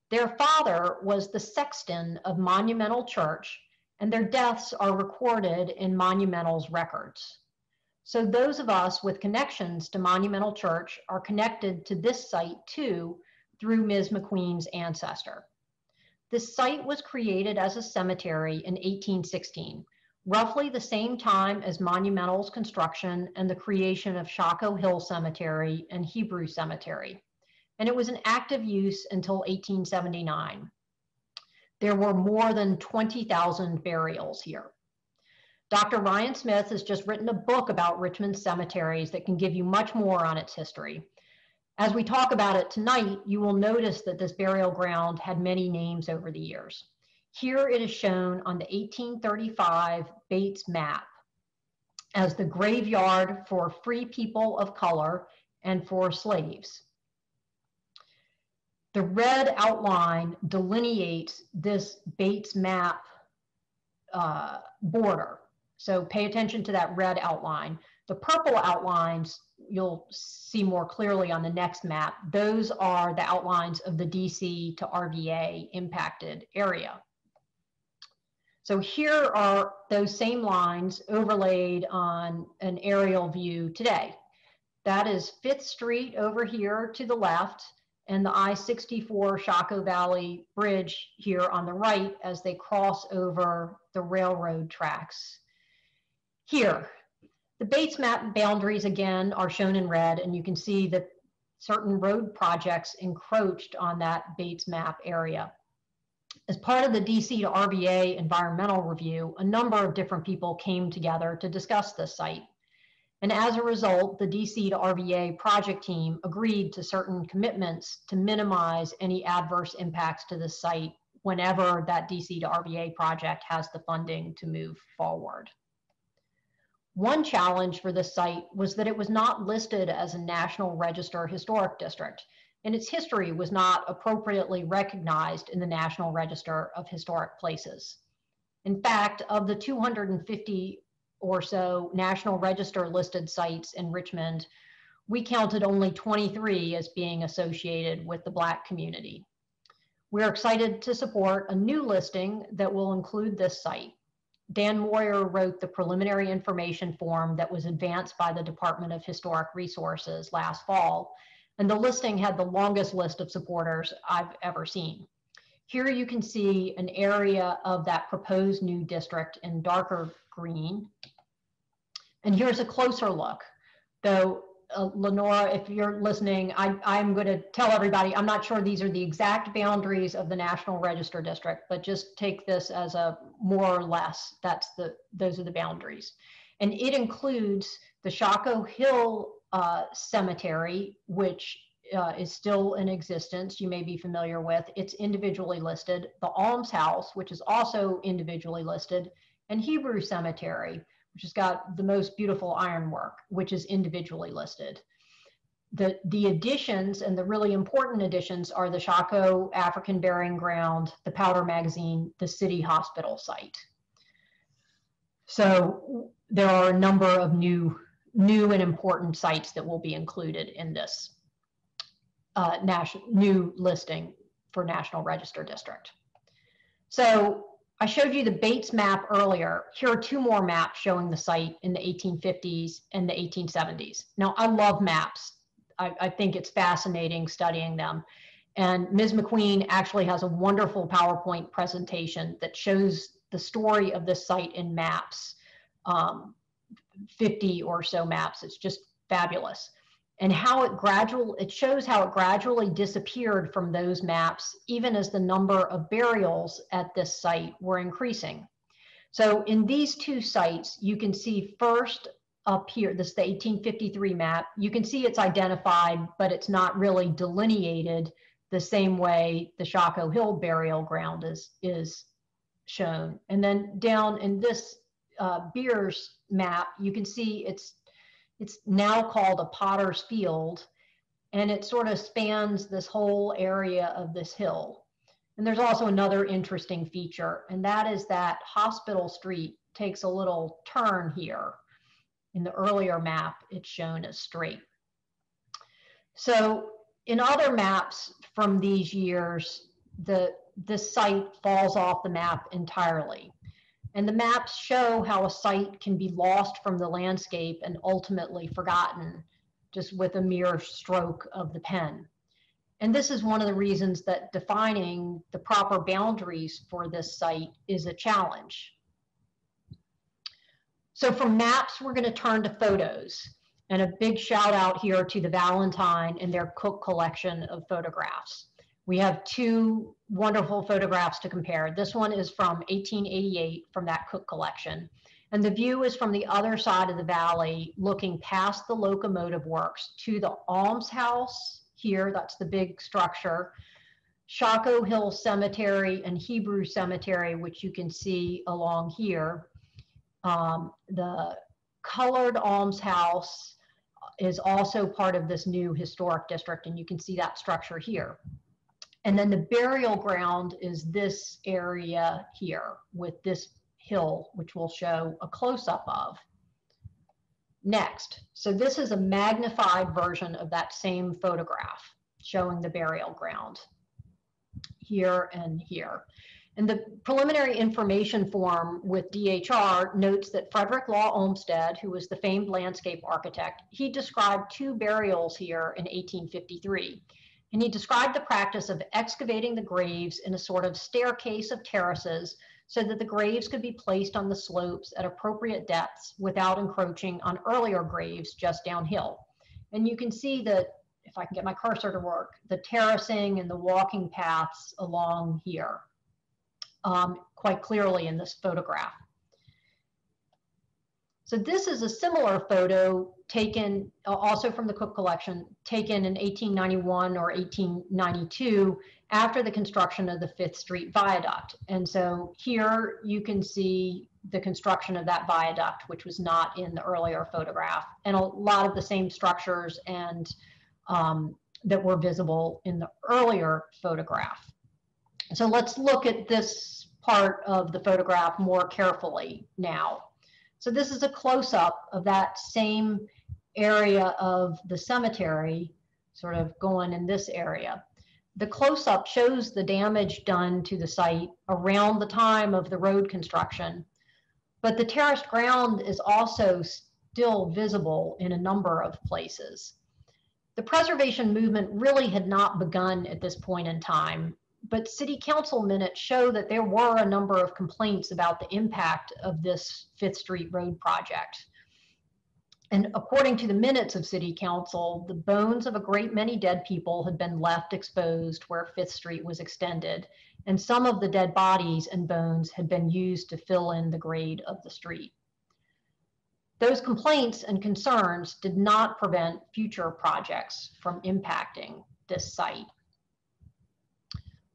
Their father was the sexton of Monumental Church, and their deaths are recorded in Monumental's records. So those of us with connections to Monumental Church are connected to this site too through Ms. McQueen's ancestor. This site was created as a cemetery in 1816, roughly the same time as Monumental's construction and the creation of Chaco Hill Cemetery and Hebrew Cemetery. And it was in active use until 1879. There were more than 20,000 burials here. Dr. Ryan Smith has just written a book about Richmond cemeteries that can give you much more on its history. As we talk about it tonight, you will notice that this burial ground had many names over the years. Here it is shown on the 1835 Bates map as the graveyard for free people of color and for slaves. The red outline delineates this Bates map border. So pay attention to that red outline. The purple outlines you'll see more clearly on the next map. Those are the outlines of the DC to RVA impacted area. So here are those same lines overlaid on an aerial view today. That is 5th Street over here to the left, and the I-64 Chaco Valley Bridge here on the right as they cross over the railroad tracks. Here, the Bates map boundaries again are shown in red, and you can see that certain road projects encroached on that Bates map area. As part of the DC to RVA environmental review, a number of different people came together to discuss this site. And as a result, the DC to RVA project team agreed to certain commitments to minimize any adverse impacts to the site whenever that DC to RVA project has the funding to move forward. One challenge for this site was that it was not listed as a National Register Historic District, and its history was not appropriately recognized in the National Register of Historic Places. In fact, of the 250 or so National Register listed sites in Richmond, we counted only 23 as being associated with the Black community. We're excited to support a new listing that will include this site. Dan Moyer wrote the preliminary information form that was advanced by the Department of Historic Resources last fall, and the listing had the longest list of supporters I've ever seen. Here you can see an area of that proposed new district in darker green. And here's a closer look, though. Lenora, if you're listening, I'm going to tell everybody, I'm not sure these are the exact boundaries of the National Register District, but just take this as a more or less, those are the boundaries. And it includes the Chaco Hill Cemetery, which is still in existence, you may be familiar with. It's individually listed. The Alms House, which is also individually listed, and Hebrew Cemetery, which has got the most beautiful ironwork, which is individually listed. The additions, and the really important additions, are the Chaco African Burying Ground, the Powder Magazine, the City Hospital site. So there are a number of new and important sites that will be included in this new listing for National Register District. So I showed you the Bates map earlier. Here are two more maps showing the site in the 1850s and the 1870s. Now, I love maps. I think it's fascinating studying them. And Ms. McQueen actually has a wonderful PowerPoint presentation that shows the story of this site in maps, 50 or so maps. It's just fabulous. And how it shows how it gradually disappeared from those maps, even as the number of burials at this site were increasing. So in these two sites, you can see first up here, this is the 1853 map. You can see it's identified, but it's not really delineated the same way the Chaco Hill burial ground is shown. And then down in this Beers map, you can see it's now called a Potter's Field, and it sort of spans this whole area of this hill. And there's also another interesting feature, and that is that Hospital Street takes a little turn here. In the earlier map, it's shown as straight. So in other maps from these years, this site falls off the map entirely. And the maps show how a site can be lost from the landscape and ultimately forgotten just with a mere stroke of the pen. And this is one of the reasons that defining the proper boundaries for this site is a challenge. So from maps, we're going to turn to photos. And a big shout out here to the Valentine and their Cook collection of photographs. We have two wonderful photographs to compare. This one is from 1888 from that Cook collection. And the view is from the other side of the valley, looking past the locomotive works to the Alms House here, that's the big structure, Chaco Hill Cemetery and Hebrew Cemetery, which you can see along here. The colored Alms House is also part of this new historic district, and you can see that structure here. And then the burial ground is this area here with this hill, which we'll show a close-up of. Next, so this is a magnified version of that same photograph showing the burial ground here and here. And the preliminary information form with DHR notes that Frederick Law Olmsted, who was the famed landscape architect, he described two burials here in 1853. And he described the practice of excavating the graves in a sort of staircase of terraces so that the graves could be placed on the slopes at appropriate depths without encroaching on earlier graves just downhill. And you can see that, if I can get my cursor to work, the terracing and the walking paths along here quite clearly in this photograph. So this is a similar photo taken also from the Cook collection, taken in 1891 or 1892 after the construction of the 5th Street Viaduct. And so here you can see the construction of that viaduct, which was not in the earlier photograph, and a lot of the same structures and that were visible in the earlier photograph. So let's look at this part of the photograph more carefully now. So this is a close-up of that same area of the cemetery, sort of going in this area. The close-up shows the damage done to the site around the time of the road construction, but the terraced ground is also still visible in a number of places. The preservation movement really had not begun at this point in time, but city council minutes show that there were a number of complaints about the impact of this Fifth Street Road project. And according to the minutes of city council, the bones of a great many dead people had been left exposed where Fifth Street was extended, and some of the dead bodies and bones had been used to fill in the grade of the street. Those complaints and concerns did not prevent future projects from impacting this site.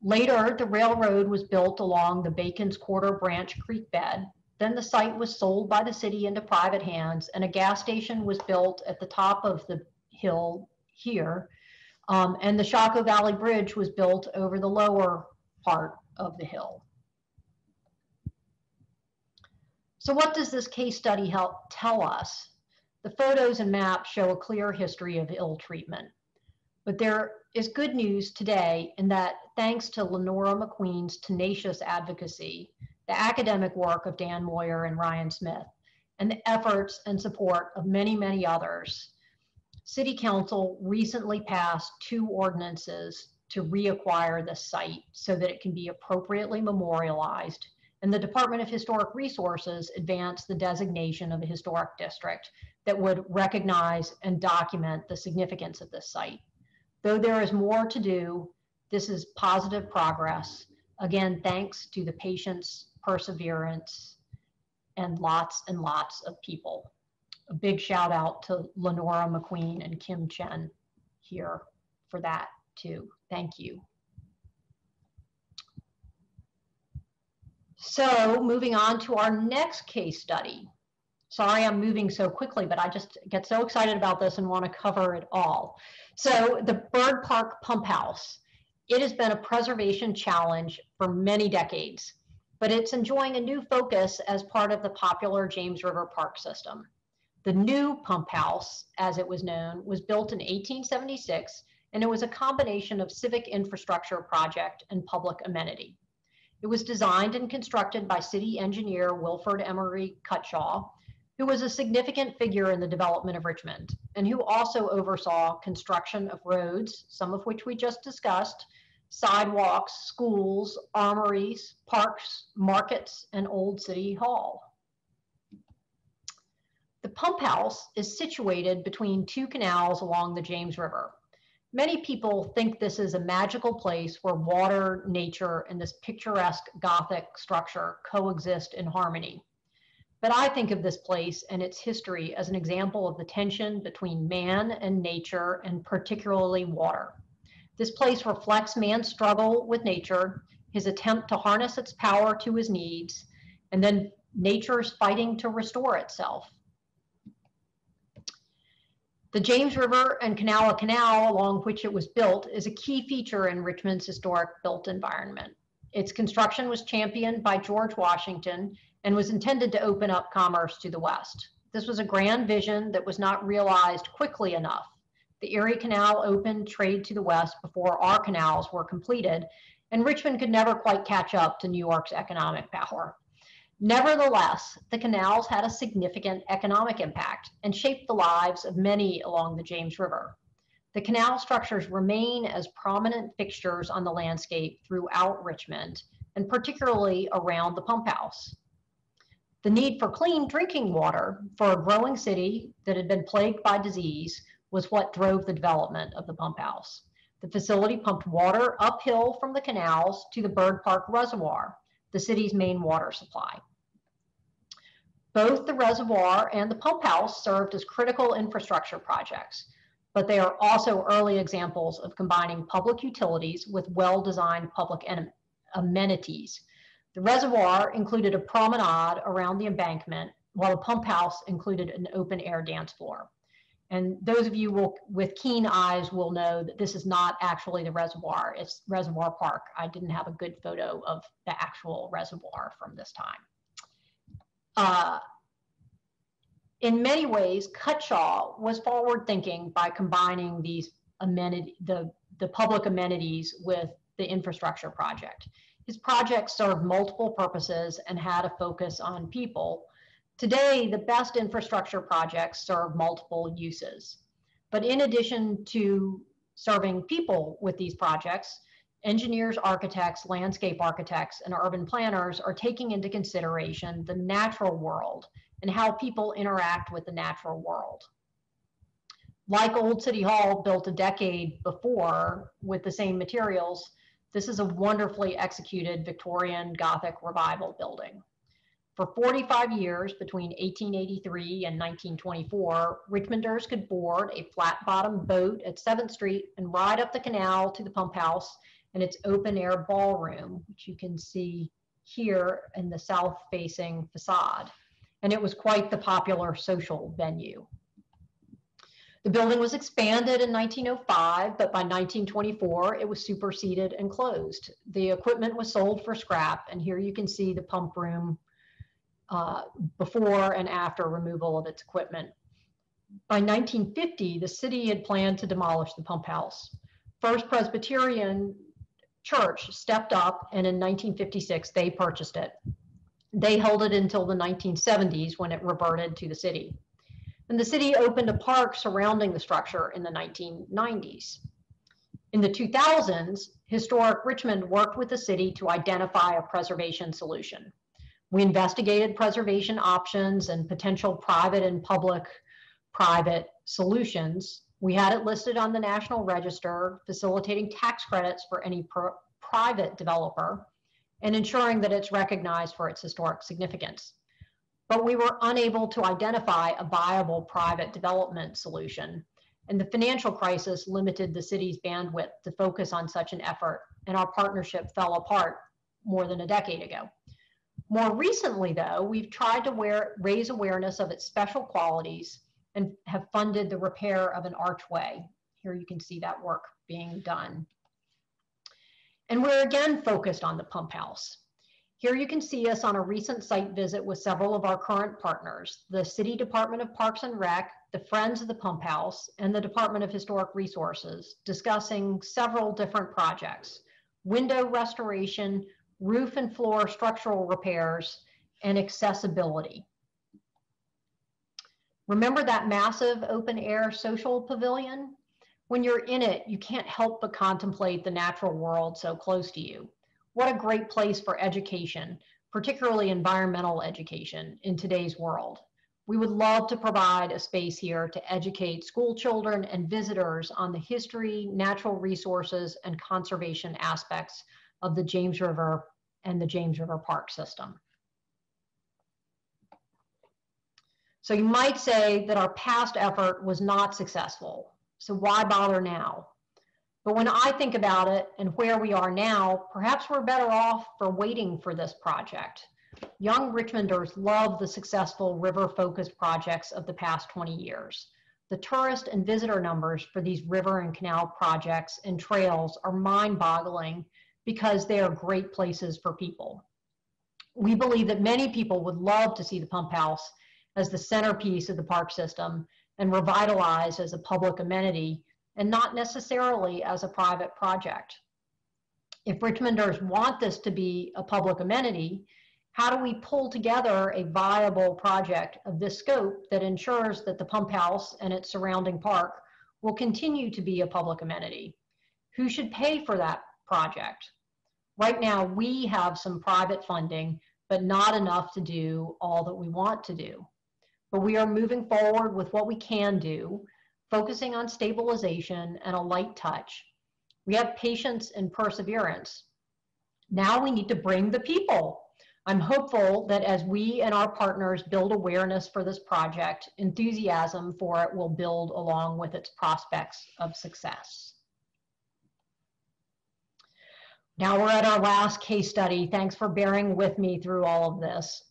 Later, the railroad was built along the Bacon's Quarter Branch Creek bed. Then the site was sold by the city into private hands, and a gas station was built at the top of the hill here, and the Chaco Valley Bridge was built over the lower part of the hill. So what does this case study help tell us? The photos and maps show a clear history of ill treatment. But there is good news today in that thanks to Lenora Mcqueen's tenacious advocacy, the academic work of Dan Moyer and Ryan Smith, and the efforts and support of many, many others, City Council recently passed 2 ordinances to reacquire the site so that it can be appropriately memorialized, and the Department of Historic Resources advanced the designation of a historic district that would recognize and document the significance of this site. Though there is more to do, this is positive progress. Again, thanks to the patience, perseverance, and lots of people. A big shout out to Lenora Mcqueen and Kim Chen here for that too. Thank you. So moving on to our next case study. Sorry I'm moving so quickly, but I just get so excited about this and want to cover it all. So the Bird Park Pump House. It has been a preservation challenge for many decades, but it's enjoying a new focus as part of the popular James River Park system. The new pump house, as it was known, was built in 1876, and it was a combination of civic infrastructure project and public amenity. It was designed and constructed by city engineer Wilford Emery Cutshaw, who was a significant figure in the development of Richmond, and who also oversaw construction of roads, some of which we just discussed, sidewalks, schools, armories, parks, markets, and Old City Hall. The pump house is situated between 2 canals along the James River. Many people think this is a magical place where water, nature, and this picturesque Gothic structure coexist in harmony. But I think of this place and its history as an example of the tension between man and nature, and particularly water. This place reflects man's struggle with nature, his attempt to harness its power to his needs, and then nature's fighting to restore itself. The James River and Kanawha Canal, along which it was built, is a key feature in Richmond's historic built environment. Its construction was championed by George Washington and was intended to open up commerce to the west. This was a grand vision that was not realized quickly enough. The Erie Canal opened trade to the west before our canals were completed, and Richmond could never quite catch up to New York's economic power. Nevertheless, the canals had a significant economic impact and shaped the lives of many along the James River. The canal structures remain as prominent fixtures on the landscape throughout Richmond, and particularly around the pump house. The need for clean drinking water for a growing city that had been plagued by disease was what drove the development of the pump house. The facility pumped water uphill from the canals to the Bird Park Reservoir, the city's main water supply. Both the reservoir and the pump house served as critical infrastructure projects, but they are also early examples of combining public utilities with well-designed public amenities. The reservoir included a promenade around the embankment, while the pump house included an open air dance floor. And those of you with keen eyes will know that this is not actually the reservoir, it's Reservoir Park. I didn't have a good photo of the actual reservoir from this time. In many ways, Cutshaw was forward thinking by combining these the public amenities with the infrastructure project. His project served multiple purposes and had a focus on people. Today, the best infrastructure projects serve multiple uses. But in addition to serving people with these projects, engineers, architects, landscape architects, and urban planners are taking into consideration the natural world and how people interact with the natural world. Like Old City Hall, built a decade before with the same materials, this is a wonderfully executed Victorian Gothic revival building. For 45 years, between 1883 and 1924, Richmonders could board a flat-bottomed boat at 7th Street and ride up the canal to the pump house and its open-air ballroom, which you can see here in the south-facing facade. And it was quite the popular social venue. The building was expanded in 1905, but by 1924, it was superseded and closed. The equipment was sold for scrap, and here you can see the pump room before and after removal of its equipment. By 1950, the city had planned to demolish the pump house. First Presbyterian Church stepped up, and in 1956, they purchased it. They held it until the 1970s when it reverted to the city. And the city opened a park surrounding the structure in the 1990s. In the 2000s, Historic Richmond worked with the city to identify a preservation solution. We investigated preservation options and potential private and public-private solutions. We had it listed on the National Register, facilitating tax credits for any private developer and ensuring that it's recognized for its historic significance. But we were unable to identify a viable private development solution, and the financial crisis limited the city's bandwidth to focus on such an effort, and our partnership fell apart more than a decade ago. More recently, though, we've tried to raise awareness of its special qualities and have funded the repair of an archway. Here you can see that work being done. And we're again focused on the pump house. Here you can see us on a recent site visit with several of our current partners, the City Department of Parks and Rec, the Friends of the Pump House, and the Department of Historic Resources, discussing several different projects: window restoration, roof and floor structural repairs, and accessibility. Remember that massive open air social pavilion? When you're in it, you can't help but contemplate the natural world so close to you. What a great place for education, particularly environmental education, in today's world. We would love to provide a space here to educate school children and visitors on the history, natural resources, and conservation aspects of the James River and the James River Park system. So you might say that our past effort was not successful, so why bother now? But when I think about it and where we are now, perhaps we're better off for waiting for this project. Young Richmonders love the successful river-focused projects of the past 20 years. The tourist and visitor numbers for these river and canal projects and trails are mind-boggling because they are great places for people. We believe that many people would love to see the pump house as the centerpiece of the park system and revitalized as a public amenity, and not necessarily as a private project. If Richmonders want this to be a public amenity, how do we pull together a viable project of this scope that ensures that the pump house and its surrounding park will continue to be a public amenity? Who should pay for that project? Right now, we have some private funding, but not enough to do all that we want to do. But we are moving forward with what we can do, focusing on stabilization and a light touch. We have patience and perseverance. Now we need to bring the people. I'm hopeful that as we and our partners build awareness for this project, enthusiasm for it will build along with its prospects of success. Now we're at our last case study. Thanks for bearing with me through all of this.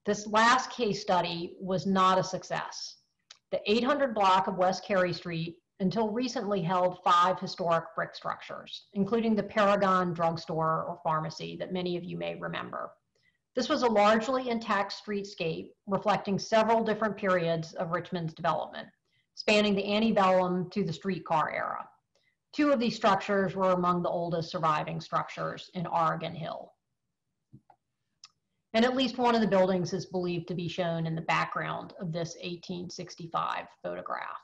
This last case study was not a success. The 800 block of West Carey Street until recently held 5 historic brick structures, including the Paragon drugstore or pharmacy that many of you may remember. This was a largely intact streetscape reflecting several different periods of Richmond's development, spanning the antebellum to the streetcar era. 2 of these structures were among the oldest surviving structures in Oregon Hill. And at least one of the buildings is believed to be shown in the background of this 1865 photograph.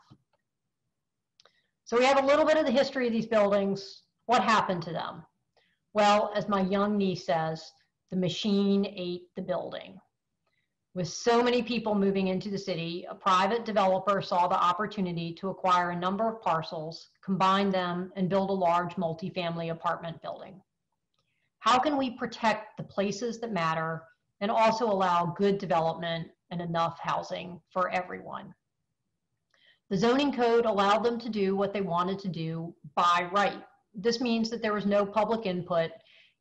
So we have a little bit of the history of these buildings. What happened to them? Well, as my young niece says, the machine ate the building. With so many people moving into the city, a private developer saw the opportunity to acquire a number of parcels, combine them, and build a large multifamily apartment building. How can we protect the places that matter and also allow good development and enough housing for everyone? The zoning code allowed them to do what they wanted to do by right. This means that there was no public input,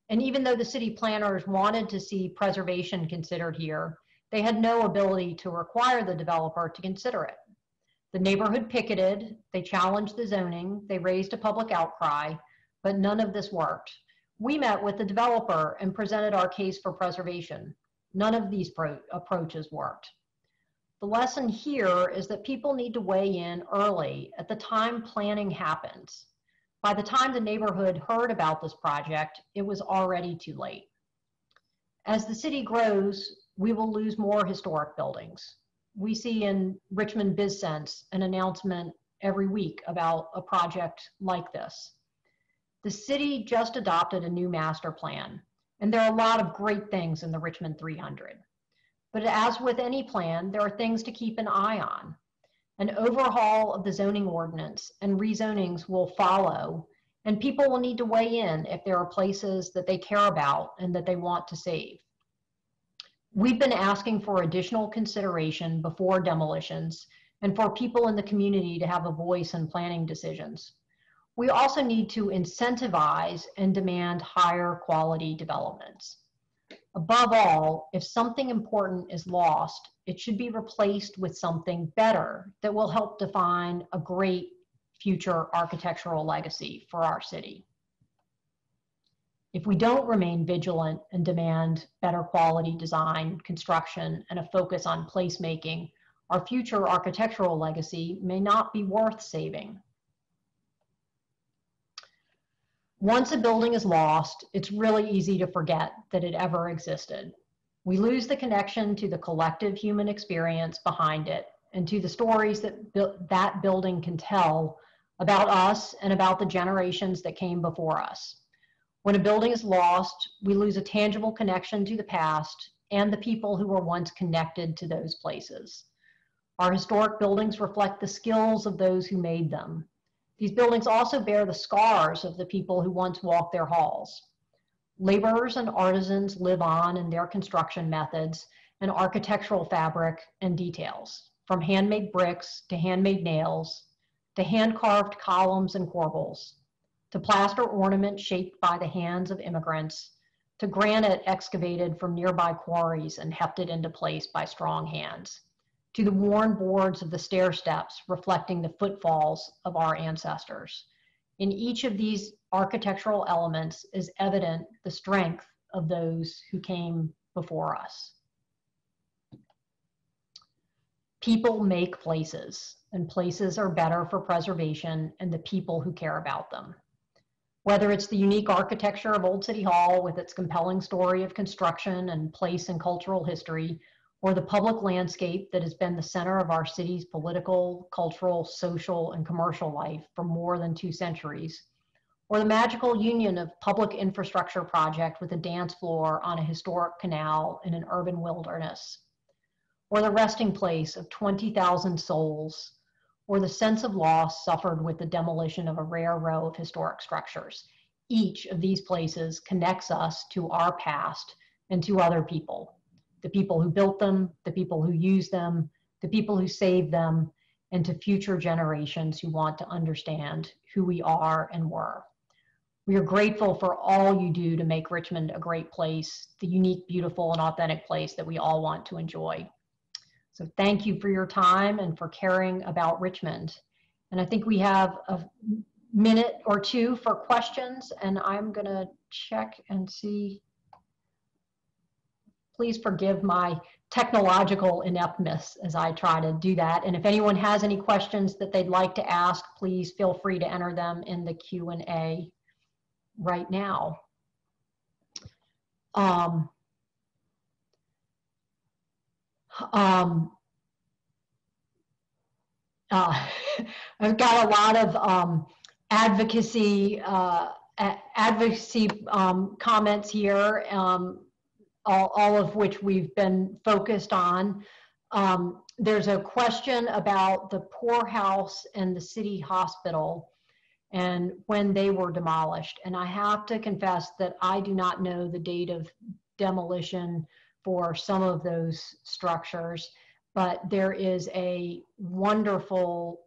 and even though the city planners wanted to see preservation considered here, they had no ability to require the developer to consider it. The neighborhood picketed, they challenged the zoning, they raised a public outcry, but none of this worked. We met with the developer and presented our case for preservation. None of these approaches worked. The lesson here is that people need to weigh in early at the time planning happens. By the time the neighborhood heard about this project, it was already too late. As the city grows, we will lose more historic buildings. We see in Richmond BizSense an announcement every week about a project like this. The city just adopted a new master plan, and there are a lot of great things in the Richmond 300. But as with any plan, there are things to keep an eye on. An overhaul of the zoning ordinance and rezonings will follow, and people will need to weigh in if there are places that they care about and that they want to save. We've been asking for additional consideration before demolitions and for people in the community to have a voice in planning decisions. We also need to incentivize and demand higher quality developments. Above all, if something important is lost, it should be replaced with something better that will help define a great future architectural legacy for our city. If we don't remain vigilant and demand better quality design, construction, and a focus on placemaking, our future architectural legacy may not be worth saving. Once a building is lost, it's really easy to forget that it ever existed. We lose the connection to the collective human experience behind it and to the stories that that building can tell about us and about the generations that came before us. When a building is lost, we lose a tangible connection to the past and the people who were once connected to those places. Our historic buildings reflect the skills of those who made them. These buildings also bear the scars of the people who once walked their halls. Laborers and artisans live on in their construction methods and architectural fabric and details, from handmade bricks to handmade nails, to hand-carved columns and corbels, to plaster ornament shaped by the hands of immigrants, to granite excavated from nearby quarries and hefted into place by strong hands, to the worn boards of the stair steps reflecting the footfalls of our ancestors. In each of these architectural elements is evident the strength of those who came before us. People make places, and places are better for preservation and the people who care about them. Whether it's the unique architecture of Old City Hall with its compelling story of construction and place and cultural history, or the public landscape that has been the center of our city's political, cultural, social, and commercial life for more than 2 centuries, or the magical union of public infrastructure project with a dance floor on a historic canal in an urban wilderness, or the resting place of 20,000 souls, or the sense of loss suffered with the demolition of a rare row of historic structures. Each of these places connects us to our past and to other people. The people who built them, the people who used them, the people who saved them, and to future generations who want to understand who we are and were. We are grateful for all you do to make Richmond a great place, the unique, beautiful, and authentic place that we all want to enjoy. So thank you for your time and for caring about Richmond. And I think we have a minute or two for questions, and I'm gonna check and see. Please forgive my technological ineptness as I try to do that. And if anyone has any questions that they'd like to ask, please feel free to enter them in the Q&A right now. I've got a lot of advocacy comments here, all of which we've been focused on. There's a question about the poorhouse and the city hospital and when they were demolished. And I have to confess that I do not know the date of demolition for some of those structures, but there is a wonderful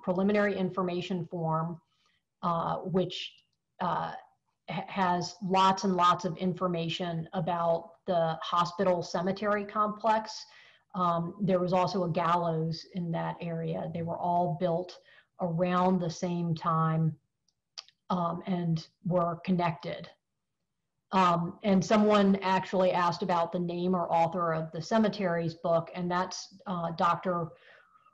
preliminary information form which has lots and lots of information about the hospital cemetery complex. There was also a gallows in that area. They were all built around the same time and were connected. And someone actually asked about the name or author of the cemeteries book, and that's Dr.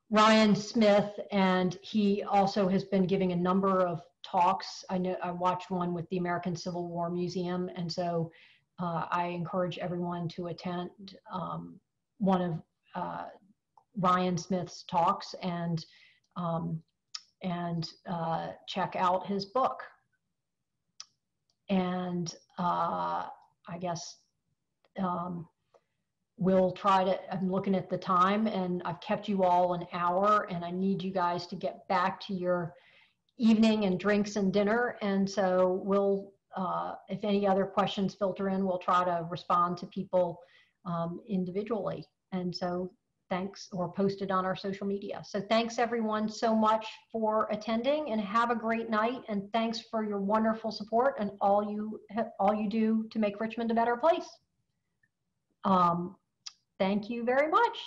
Ryan Smith, and he also has been giving a number of talks. I know I watched one with the American Civil War Museum, and so I encourage everyone to attend one of Ryan Smith's talks and check out his book. And I guess we'll try to, I'm looking at the time and I've kept you all an hour and I need you guys to get back to your evening and drinks and dinner. And so we'll, if any other questions filter in, we'll try to respond to people individually. And so thanks, or post it on our social media. So thanks everyone so much for attending and have a great night. And thanks for your wonderful support and all you do to make Richmond a better place. Thank you very much.